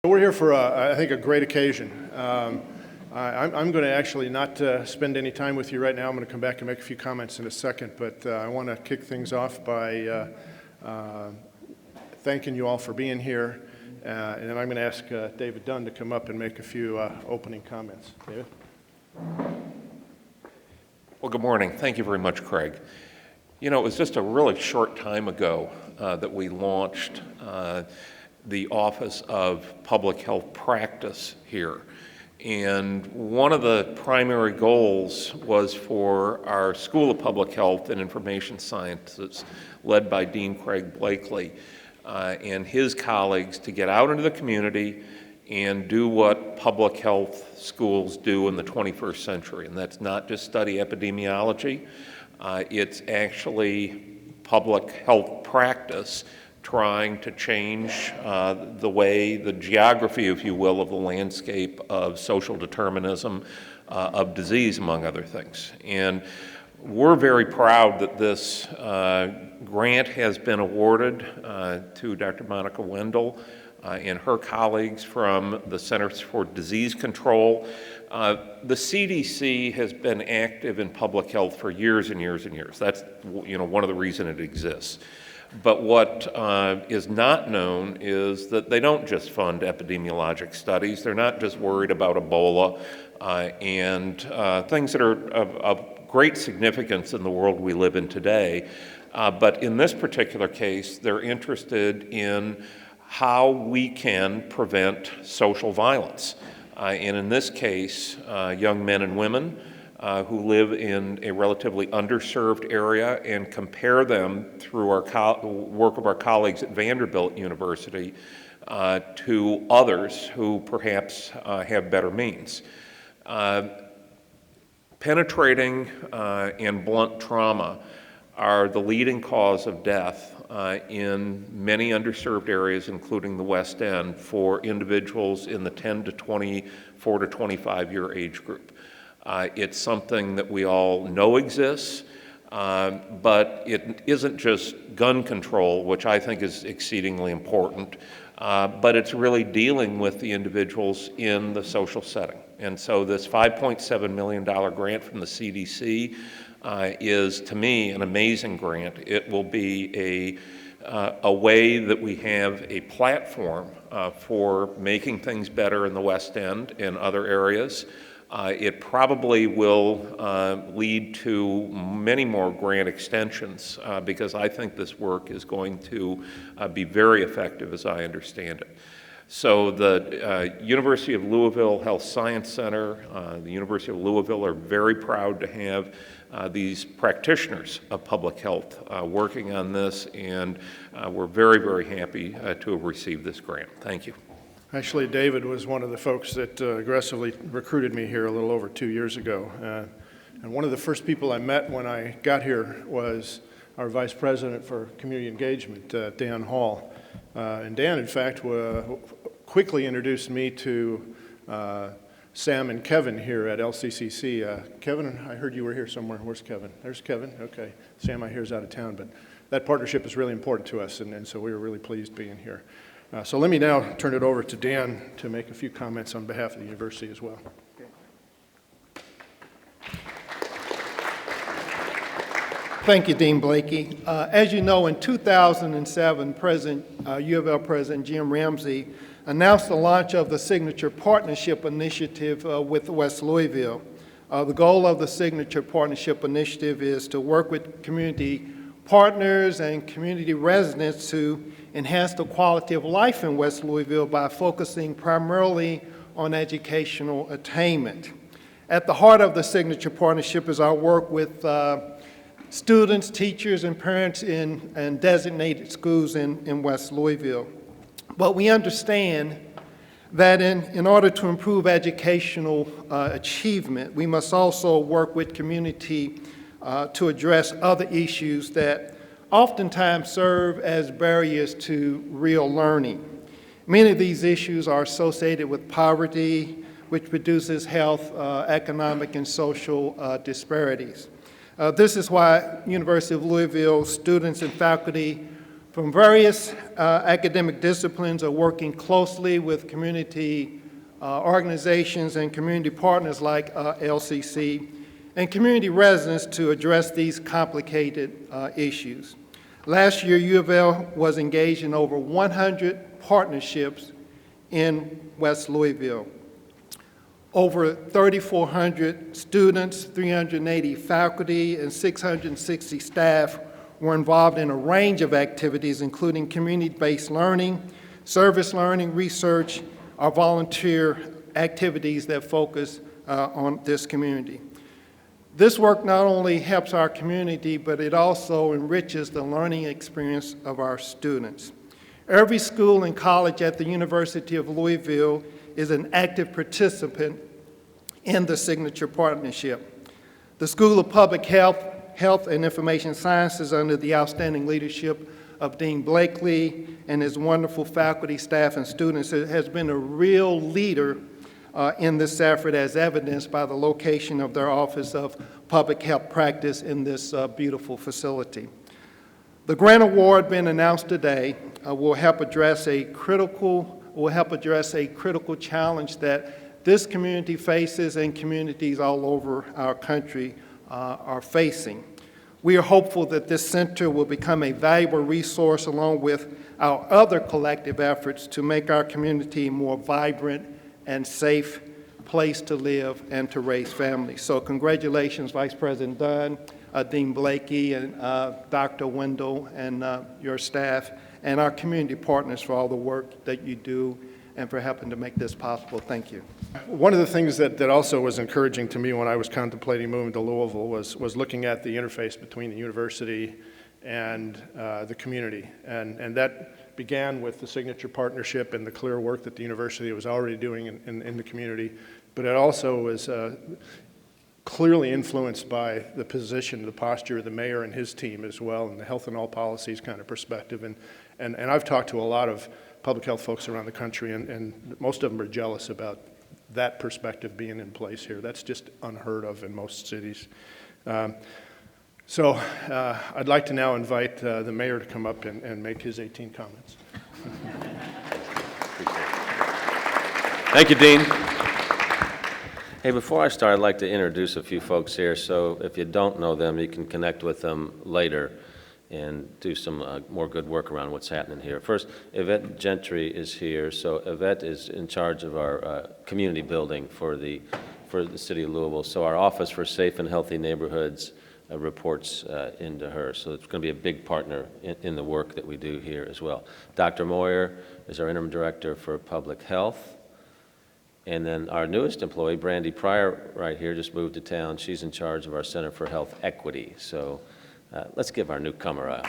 We're here for, I think, a great occasion. I'm going to actually not spend any time with you right now. I'm going to come back and make a few comments in a second, but I want to kick things off by thanking you all for being here, and then I'm going to ask David Dunn to come up and make a few opening comments. David? Well, good morning. Thank you very much, Craig. You know, it was just a really short time ago that we launched the Office of Public Health Practice here. And one of the primary goals was for our School of Public Health and Information Sciences, led by Dean Craig Blakely, and his colleagues to get out into the community and do what public health schools do in the 21st century. And that's not just study epidemiology, it's actually public health practice trying to change the geography, if you will, of the landscape of social determinism of disease, among other things. And we're very proud that this grant has been awarded to Dr. Monica Wendell and her colleagues from the Centers for Disease Control. The CDC has been active in public health for years and years and years. That's one of the reasons it exists. But what is not known is that they don't just fund epidemiologic studies. They're not just worried about Ebola and things that are of great significance in the world we live in today. But in this particular case, they're interested in how we can prevent social violence. And in this case, young men and women who live in a relatively underserved area, and compare them through our work of our colleagues at Vanderbilt University to others who perhaps have better means. Penetrating and blunt trauma are the leading cause of death in many underserved areas, including the West End, for individuals in the 10 to 24 to 25 year age group. It's something that we all know exists, but it isn't just gun control, which I think is exceedingly important, but it's really dealing with the individuals in the social setting. And so this $5.7 million grant from the CDC is, to me, an amazing grant. It will be a way that we have a platform for making things better in the West End and other areas. It probably will lead to many more grant extensions because I think this work is going to be very effective as I understand it. So the University of Louisville Health Science Center, the University of Louisville are very proud to have these practitioners of public health working on this, and we're very, very happy to have received this grant. Thank you. Actually, David was one of the folks that aggressively recruited me here a little over 2 years ago. And one of the first people I met when I got here was our Vice President for Community Engagement, Dan Hall. And Dan, in fact, quickly introduced me to Sam and Kevin here at LCCC. Kevin, I heard you were here somewhere. Where's Kevin? There's Kevin. Okay. Sam, I hear, is out of town. But that partnership is really important to us, and so we were really pleased being here. So let me now turn it over to Dan to make a few comments on behalf of the university as well. Thank you, Dean Blakey. As you know, in 2007, UofL President Jim Ramsey announced the launch of the Signature Partnership Initiative with West Louisville. The goal of the Signature Partnership Initiative is to work with community partners and community residents to enhance the quality of life in West Louisville by focusing primarily on educational attainment. At the heart of the Signature Partnership is our work with students, teachers, and parents in designated schools in West Louisville. But we understand that in order to improve educational achievement, we must also work with community to address other issues that oftentimes serve as barriers to real learning. Many of these issues are associated with poverty, which produces health, economic, and social disparities. This is why University of Louisville students and faculty from various academic disciplines are working closely with community organizations and community partners like LCC and community residents to address these complicated issues. Last year, U of L was engaged in over 100 partnerships in West Louisville. Over 3,400 students, 380 faculty, and 660 staff were involved in a range of activities, including community-based learning, service learning, research, or volunteer activities that focus on this community. This work not only helps our community, but it also enriches the learning experience of our students. Every school and college at the University of Louisville is an active participant in the Signature Partnership. The School of Public Health and Information Sciences, under the outstanding leadership of Dean Blakely and his wonderful faculty, staff, and students, has been a real leader in this effort, as evidenced by the location of their Office of Public Health Practice in this beautiful facility. The grant award being announced today will help address a critical challenge that this community faces and communities all over our country are facing. We are hopeful that this center will become a valuable resource along with our other collective efforts to make our community a more vibrant and safe place to live and to raise families. So congratulations, Vice President Dunn, Dean Blakey, and Dr. Wendell, and your staff, and our community partners for all the work that you do and for helping to make this possible. Thank you. One of the things that also was encouraging to me when I was contemplating moving to Louisville was looking at the interface between the university and the community. And that began with the Signature Partnership and the clear work that the university was already doing in the community. But it also was clearly influenced by the position, the posture of the mayor and his team as well, and the health and all policies kind of perspective. And I've talked to a lot of public health folks around the country, and most of them are jealous about that perspective being in place here. That's just unheard of in most cities. So I'd like to now invite the mayor to come up and make his 18 comments. Thank you, Dean. Hey, before I start, I'd like to introduce a few folks here, so if you don't know them, you can connect with them later and do some more good work around what's happening here. First, Yvette Gentry is here. So Yvette is in charge of our community building for the city of Louisville. So our Office for Safe and Healthy Neighborhoods reports into her. So it's going to be a big partner in the work that we do here as well. Dr. Moyer is our interim director for public health. And then our newest employee, Brandy Pryor, right here, just moved to town. She's in charge of our Center for Health Equity. So let's give our newcomer a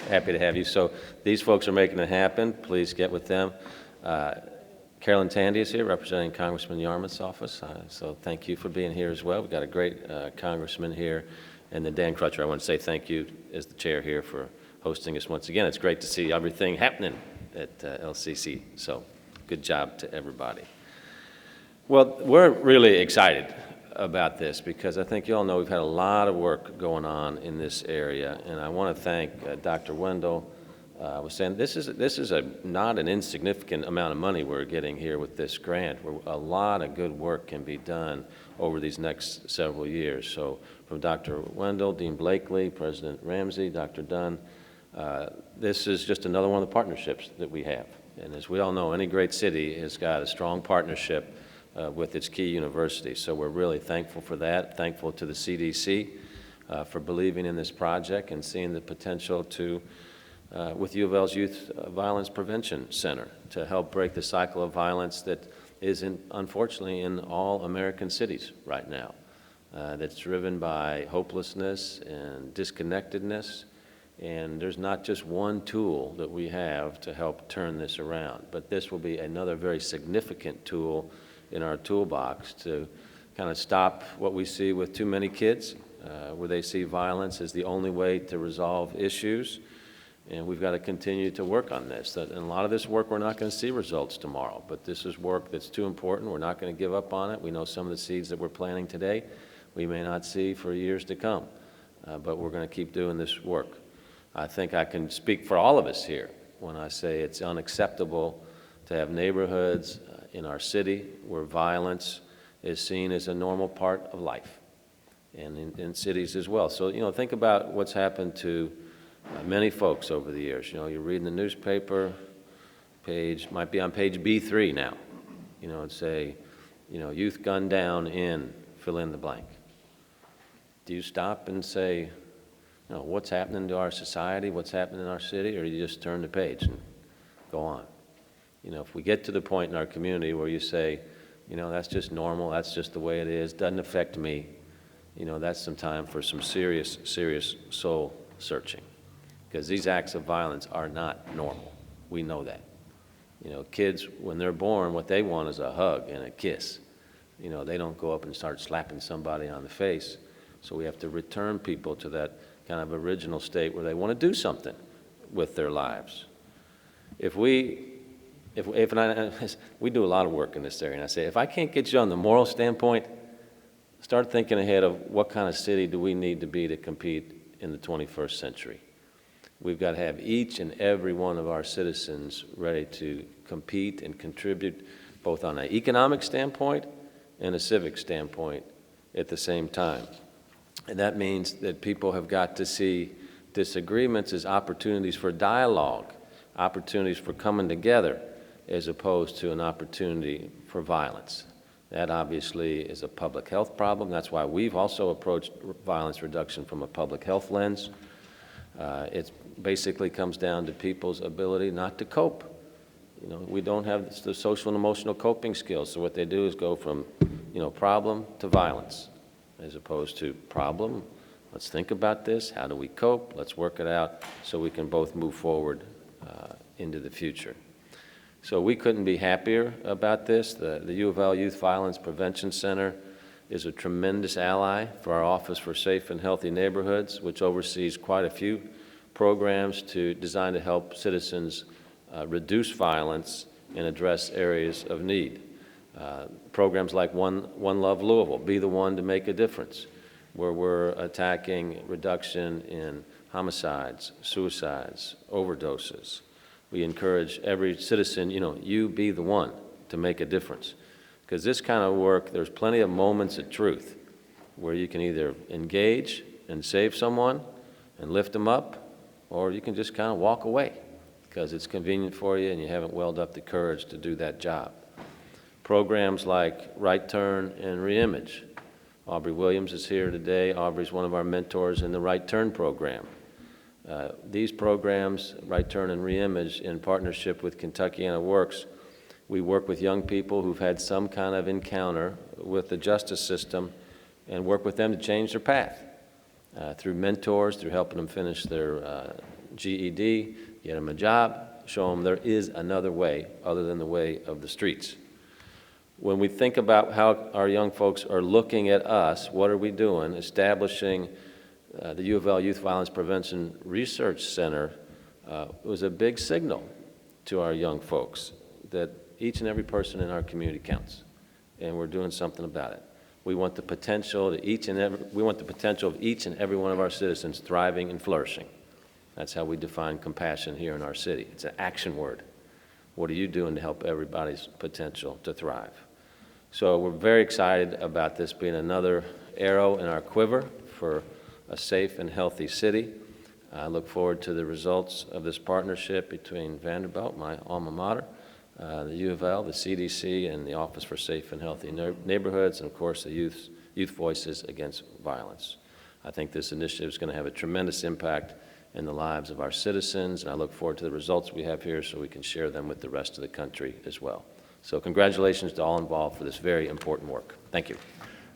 happy to have you. So these folks are making it happen. Please get with them. Carolyn Tandy is here representing Congressman Yarmouth's office. So thank you for being here as well. We've got a great congressman here. And then Dan Crutcher, I want to say thank you as the chair here for hosting us once again. It's great to see everything happening at LCC. So good job to everybody. Well, we're really excited about this because I think you all know we've had a lot of work going on in this area, and I want to thank Dr. Wendell. I was saying this is not an insignificant amount of money we're getting here with this grant, where a lot of good work can be done over these next several years. So from Dr. Wendell, Dean Blakely, President Ramsey, Dr. Dunn, this is just another one of the partnerships that we have. And as we all know, any great city has got a strong partnership with its key university. So we're really thankful for that, thankful to the CDC for believing in this project and seeing the potential to, with U of L's Youth Violence Prevention Center, to help break the cycle of violence that is, unfortunately, in all American cities right now. That's driven by hopelessness and disconnectedness. And there's not just one tool that we have to help turn this around, but this will be another very significant tool in our toolbox to kind of stop what we see with too many kids, where they see violence as the only way to resolve issues. And we've got to continue to work on this. And a lot of this work, we're not going to see results tomorrow, but this is work that's too important. We're not going to give up on it. We know some of the seeds that we're planting today, we may not see for years to come. but we're going to keep doing this work. I think I can speak for all of us here when I say it's unacceptable to have neighborhoods in our city where violence is seen as a normal part of life, and in cities as well. So, you know, think about what's happened to many folks over the years. You know, you're reading the newspaper, might be on page B3 now, you know, and say, you know, youth gunned down in, fill in the blank. Do you stop and say, you know, what's happening to our society, what's happening in our city, or do you just turn the page and go on? You know, if we get to the point in our community where you say, you know, that's just normal, that's just the way it is, doesn't affect me, you know, that's some time for some serious, serious soul searching. Because these acts of violence are not normal. We know that. You know, kids, when they're born, what they want is a hug and a kiss. You know, they don't go up and start slapping somebody on the face. So we have to return people to that kind of original state where they want to do something with their lives. We do a lot of work in this area, and I say, if I can't get you on the moral standpoint, start thinking ahead of what kind of city do we need to be to compete in the 21st century. We've got to have each and every one of our citizens ready to compete and contribute both on an economic standpoint and a civic standpoint at the same time. And that means that people have got to see disagreements as opportunities for dialogue, opportunities for coming together, as opposed to an opportunity for violence. That obviously is a public health problem. That's why we've also approached violence reduction from a public health lens. It basically comes down to people's ability not to cope. You know, we don't have the social and emotional coping skills, so what they do is go from, you know, problem to violence, as opposed to problem, let's think about this, how do we cope, let's work it out so we can both move forward into the future. So we couldn't be happier about this. The UofL Youth Violence Prevention Center is a tremendous ally for our Office for Safe and Healthy Neighborhoods, which oversees quite a few programs designed to help citizens reduce violence and address areas of need. Programs like One Love Louisville, Be the One to Make a Difference, where we're attacking reduction in homicides, suicides, overdoses. We encourage every citizen, you know, you be the one to make a difference. Because this kind of work, there's plenty of moments of truth where you can either engage and save someone and lift them up, or you can just kind of walk away because it's convenient for you and you haven't welled up the courage to do that job. Programs like Right Turn and Reimage. Aubrey Williams is here today. Aubrey's one of our mentors in the Right Turn program. These programs, Right Turn and Reimage, in partnership with Kentuckiana Works, we work with young people who've had some kind of encounter with the justice system and work with them to change their path through mentors, through helping them finish their GED, get them a job, show them there is another way other than the way of the streets. When we think about how our young folks are looking at us, what are we doing? Establishing the UofL Youth Violence Prevention Research Center was a big signal to our young folks that each and every person in our community counts, and we're doing something about it. We want the potential of each and every one of our citizens thriving and flourishing. That's how we define compassion here in our city. It's an action word. What are you doing to help everybody's potential to thrive? So we're very excited about this being another arrow in our quiver for a safe and healthy city. I look forward to the results of this partnership between Vanderbilt, my alma mater, the U of L, the CDC, and the Office for Safe and Healthy Neighborhoods, and of course the Youth Voices Against Violence. I think this initiative is going to have a tremendous impact in the lives of our citizens, and I look forward to the results we have here so we can share them with the rest of the country as well. So congratulations to all involved for this very important work. Thank you.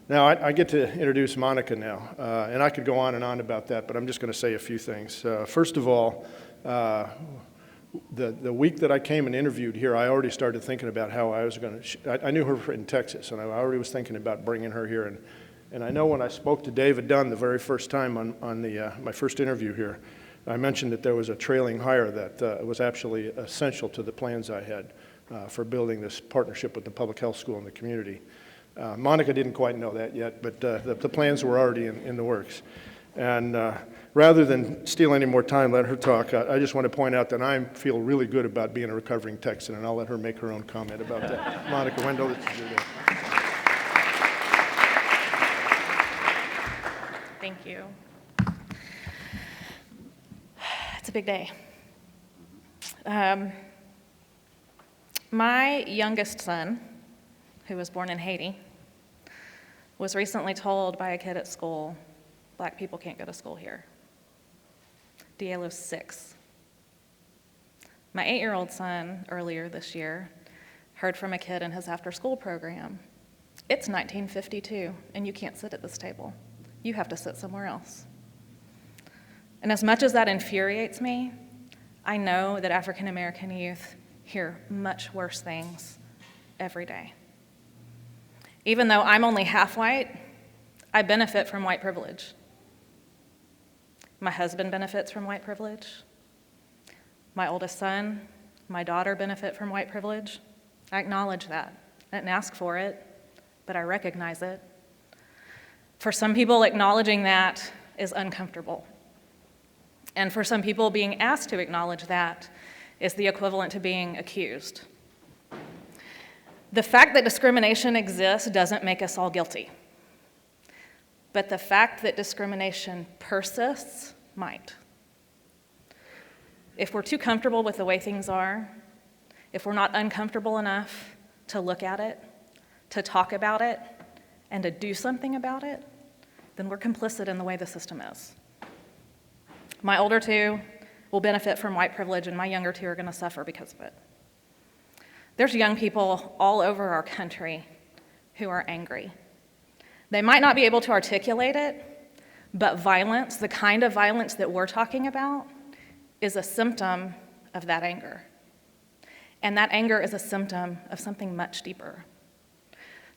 Now, I get to introduce Monica now, and I could go on and on about that, but I'm just going to say a few things. First of all, the week that I came and interviewed here, I already started thinking about how I was going to, I knew her in Texas, and I already was thinking about bringing her here. And I know when I spoke to David Dunn the very first time on my first interview here, I mentioned that there was a trailing hire that was actually essential to the plans I had for building this partnership with the public health school in the community. Monica didn't quite know that yet, but the plans were already in the works. And rather than steal any more time, let her talk, I just want to point out that I feel really good about being a recovering Texan, and I'll let her make her own comment about that. Monica Wendell, this is your day. Thank you. It's a big day. My youngest son, who was born in Haiti, was recently told by a kid at school, black people can't go to school here. Dielo's 6. My 8-year-old son, earlier this year, heard from a kid in his after-school program, it's 1952, and you can't sit at this table. You have to sit somewhere else. And as much as that infuriates me, I know that African American youth hear much worse things every day. Even though I'm only half white, I benefit from white privilege. My husband benefits from white privilege. My oldest son, my daughter benefit from white privilege. I acknowledge that. I didn't ask for it, but I recognize it. For some people, acknowledging that is uncomfortable. And for some people, being asked to acknowledge that is the equivalent to being accused. The fact that discrimination exists doesn't make us all guilty. But the fact that discrimination persists might. If we're too comfortable with the way things are, if we're not uncomfortable enough to look at it, to talk about it, and to do something about it, then we're complicit in the way the system is. My older two will benefit from white privilege, and my younger two are going to suffer because of it. There's young people all over our country who are angry. They might not be able to articulate it, but violence, the kind of violence that we're talking about, is a symptom of that anger. And that anger is a symptom of something much deeper.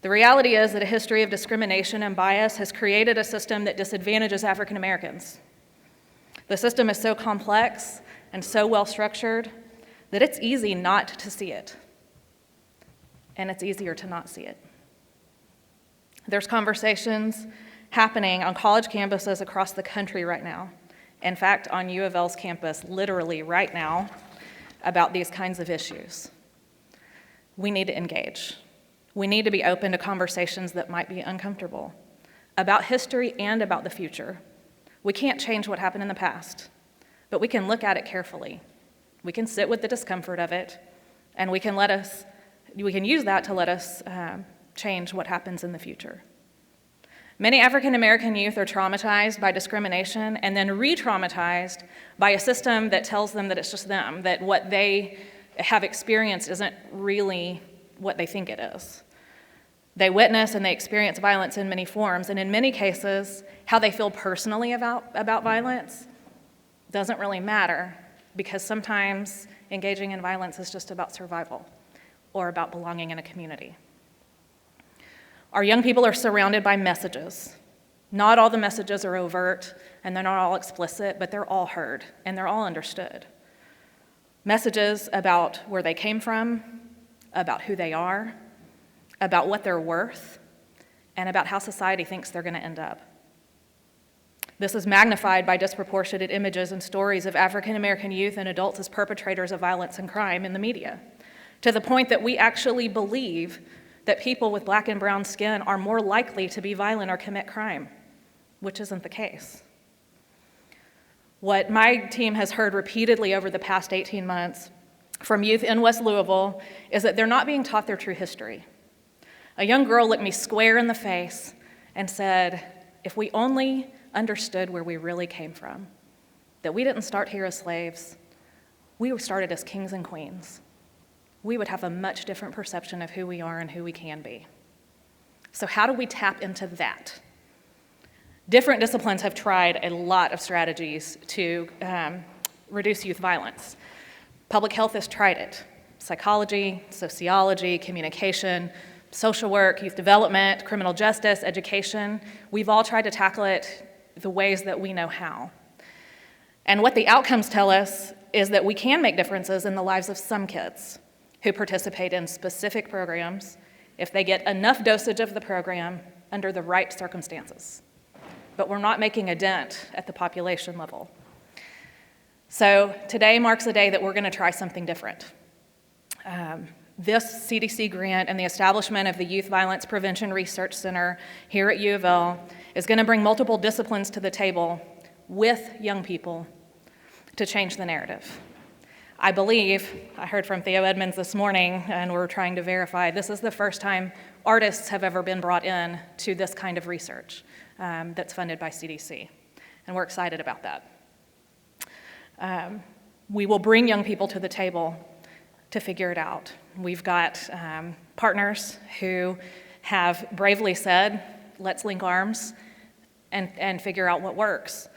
The reality is that a history of discrimination and bias has created a system that disadvantages African Americans. The system is so complex and so well structured that it's easy not to see it. And it's easier to not see it. There's conversations happening on college campuses across the country right now. In fact, on UofL's campus, literally right now, about these kinds of issues. We need to engage. We need to be open to conversations that might be uncomfortable about history and about the future. We can't change what happened in the past, but we can look at it carefully. We can sit with the discomfort of it, and we can use that to let us change what happens in the future. Many African American youth are traumatized by discrimination and then re-traumatized by a system that tells them that it's just them, that what they have experienced isn't really what they think it is. They witness and they experience violence in many forms, and in many cases, how they feel personally about violence doesn't really matter, because sometimes engaging in violence is just about survival or about belonging in a community. Our young people are surrounded by messages. Not all the messages are overt, and they're not all explicit, but they're all heard, and they're all understood. Messages about where they came from, about who they are, about what they're worth, and about how society thinks they're going to end up. This is magnified by disproportionate images and stories of African American youth and adults as perpetrators of violence and crime in the media, to the point that we actually believe that people with black and brown skin are more likely to be violent or commit crime, which isn't the case. What my team has heard repeatedly over the past 18 months from youth in West Louisville is that they're not being taught their true history. A young girl looked me square in the face and said, if we only understood where we really came from, that we didn't start here as slaves, we started as kings and queens, we would have a much different perception of who we are and who we can be. So how do we tap into that? Different disciplines have tried a lot of strategies to reduce youth violence. Public health has tried it. Psychology, sociology, communication, social work, youth development, criminal justice, education. We've all tried to tackle it the ways that we know how. And what the outcomes tell us is that we can make differences in the lives of some kids who participate in specific programs if they get enough dosage of the program under the right circumstances. but we're not making a dent at the population level. So today marks a day that we're going to try something different. This CDC grant and the establishment of the Youth Violence Prevention Research Center here at UofL is going to bring multiple disciplines to the table with young people to change the narrative. I believe, I heard from Theo Edmonds this morning, and we're trying to verify, this is the first time artists have ever been brought in to this kind of research that's funded by CDC, and we're excited about that. We will bring young people to the table to figure it out. We've got partners who have bravely said, let's link arms and figure out what works.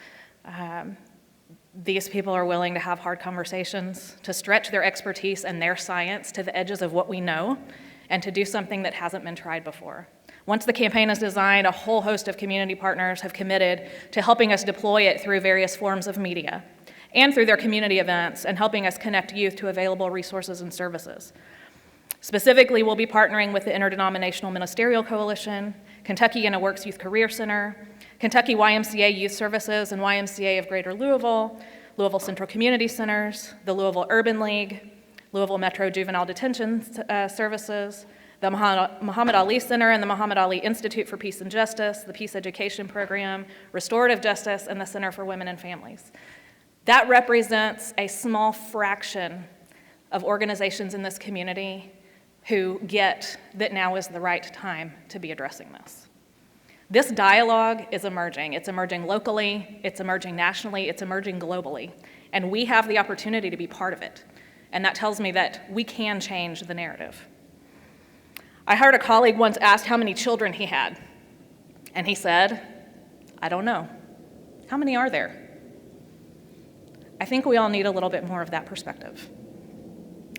These people are willing to have hard conversations, to stretch their expertise and their science to the edges of what we know, and to do something that hasn't been tried before. Once the campaign is designed, a whole host of community partners have committed to helping us deploy it through various forms of media and through their community events and helping us connect youth to available resources and services. Specifically, we'll be partnering with the Interdenominational Ministerial Coalition, Kentucky In a Works Youth Career Center, Kentucky YMCA Youth Services and YMCA of Greater Louisville, Louisville Central Community Centers, the Louisville Urban League, Louisville Metro Juvenile Detention Services, the Muhammad Ali Center and the Muhammad Ali Institute for Peace and Justice, the Peace Education Program, Restorative Justice, and the Center for Women and Families. That represents a small fraction of organizations in this community who get that now is the right time to be addressing this. This dialogue is emerging. It's emerging locally, it's emerging nationally, it's emerging globally, and we have the opportunity to be part of it. And that tells me that we can change the narrative. I heard a colleague once asked how many children he had, and he said, I don't know. How many are there? I think we all need a little bit more of that perspective.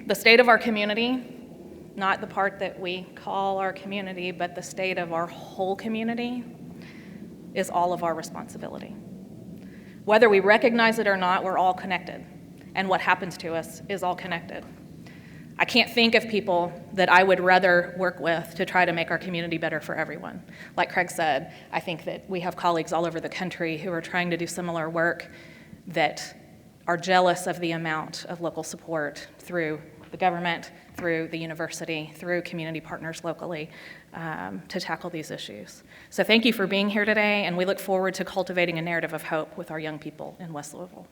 The state of our community, not the part that we call our community, but the state of our whole community, is all of our responsibility. Whether we recognize it or not, we're all connected, and what happens to us is all connected. I can't think of people that I would rather work with to try to make our community better for everyone. Like Craig said, I think that we have colleagues all over the country who are trying to do similar work that are jealous of the amount of local support through the government, through the university, through community partners locally to tackle these issues. So thank you for being here today, and we look forward to cultivating a narrative of hope with our young people in West Louisville.